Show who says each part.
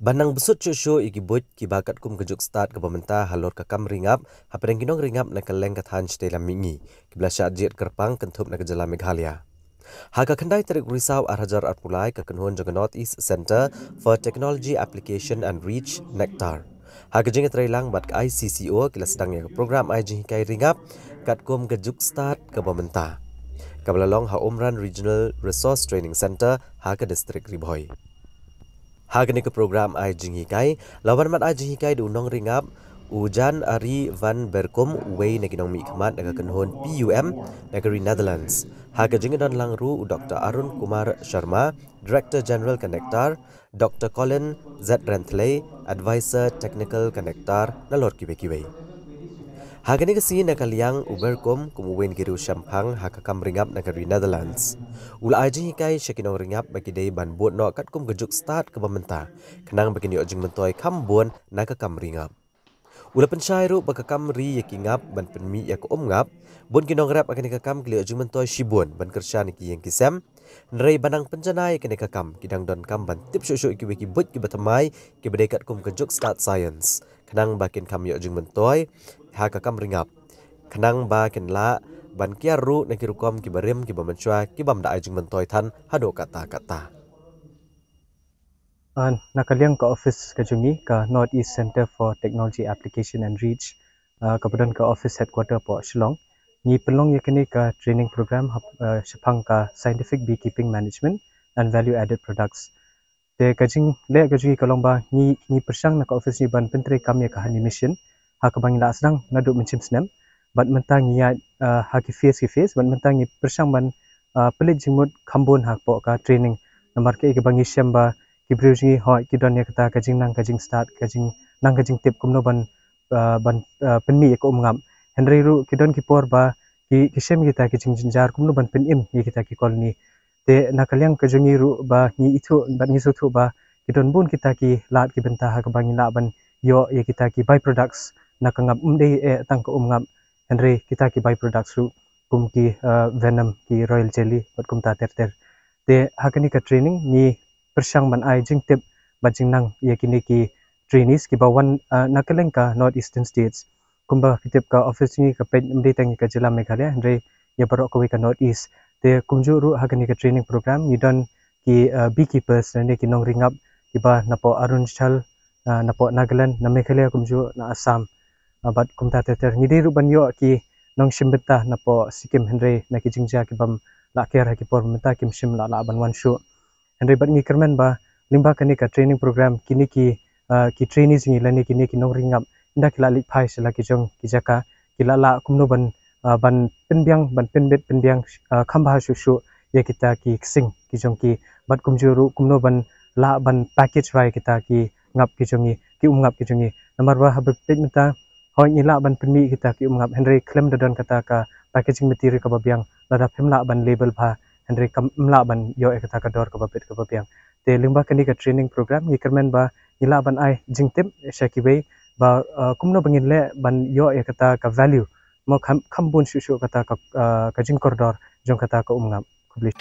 Speaker 1: Banang besut cucu iki but ki bakat kum kejuk start ke pemerintah halor ke kam ringap hapereng kinong ringap na keleng kathan stela mingi ki blasat jit kerpang kentup na kejala Meghalaya. Haka kendai terik risau arhajar arpulai ke kenhun jaga North East Center for Technology Application and Reach Nectar. Haka jingat reilang bat ke ICCO kila sedang ya program IJ kai ringap kat kum kejuk start ke pemerintah. Kabelalong ha Umran Regional Resource Training Center haka distrik Riboy. Hagani ke program ai jinghikai lawan mat ai jinghikai du nong ringap ujan Ari van Berkom way naginong mi khmat naga kenhon PUM negeri Netherlands. Haga jingadan langru Dr. Arun Kumar Sharma, Director General Connector, Dr. Colin Z. Rentley, Advisor Technical Connector nalor kiwe-kiwe. Hagani kasi nakaliang Uberkom kumuwin giru Shampang hakakam ringap negeri Netherlands. Ula aji hikai syakinong ringap bagi day ban buat no kat kum gejuk start ke pemerintah. Kenang bagi ni ojing mentoy kambuan nakakam ringap. Ula pensyairu bakakam ri yakingap ban penmi yak ngap. Bun kinong rap akan nakakam kli ojing mentoy shibun ban kerja niki yang kisem. Nerai banang penjanai kena kakam kidang don kam ban tip syuk-syuk ki wiki but ki batamai ki bedekat kum kejuk start science. Kenang bakin kam yak ojing mentoy hakakam ringap. Kenang bakin la ban kia ru na kirukom ki barim ki bamancua ki bam da ajing mentoy tan hado kata-kata.
Speaker 2: Nakaliang ke office kajungi ke North East Center for Technology Application and Reach kemudian ke office headquarter po Shillong. Ni pelong yakini ke training program sepang ke Scientific Beekeeping Management and Value Added Products. De kajing le kajungi kalong ba ni persang na ke office ni ban pentri kami ke hani mission ha ke bangi la sedang ngaduk mencim senam bat mentang ya ha ki face bat mentang ni persang ban pelit jimut kambun ha po ka training nomor ke bangi syamba ki brewji ho ki don ya kata kajing nang kajing start kajing nang kajing tip kumno ban penmi ko ngam henry ru ki don ki por ba ki sem kita kajing jinjar kumno ban penim ni kita ki kolni te nakaliang kajungi ru ba ni itu ban ni sutu ba ki don bun kita ki lat ki bentah ka bangi la ban yo ya kita ki by products nakangam umde tang ko ngam henry kita ki by products ru kum ki venom ki royal jelly bat kum ta ter te hakani ka training ni persang ban ai jing tip bajing nang yakini ki trainees ki bawan nakaleng ka North Eastern States kumba kitip ka office ni ka ped mdi tangi ka jila Meghalaya andre ya barok ko ka North East te kumju ru hakani ka training program ni don ki beekeepers ne ki nong ringap ki ba napo Arunachal napo Nagaland na Meghalaya kumju na Assam bat kumta ter ni ru ban yo ki nong shimbeta napo Sikkim andre na ki jingja ki bam la kher ki por menta kim shim la ban wan shu Henry bat ngi kermen ba limba kani ka training program kini ki trainees ni lani kini ki nong ringap inda kila lik phai sela ki jong ki jaka kila la kumno ban penbiang ban penbet penbiang khamba shu ya kita ki sing ki jong ki bat kumjuru kumno ban la ban package vai kita ki ngap ki jongi ki ngap ki jongi nomor ba habet menta hoi ni la ban penmi kita ki ngap Henry claim dadon kata ka packaging material ka babiang lada pemla ban label ba Henry kamla ban yo ekata ka dor ka babet ka babiang te limba kani ka training program ni kermen ba nila ban ai jingtip shaki way ba kumno bangin le ban yo ekata ka value mo khambun shu kata ka jing koridor jong kata ka umngam kubli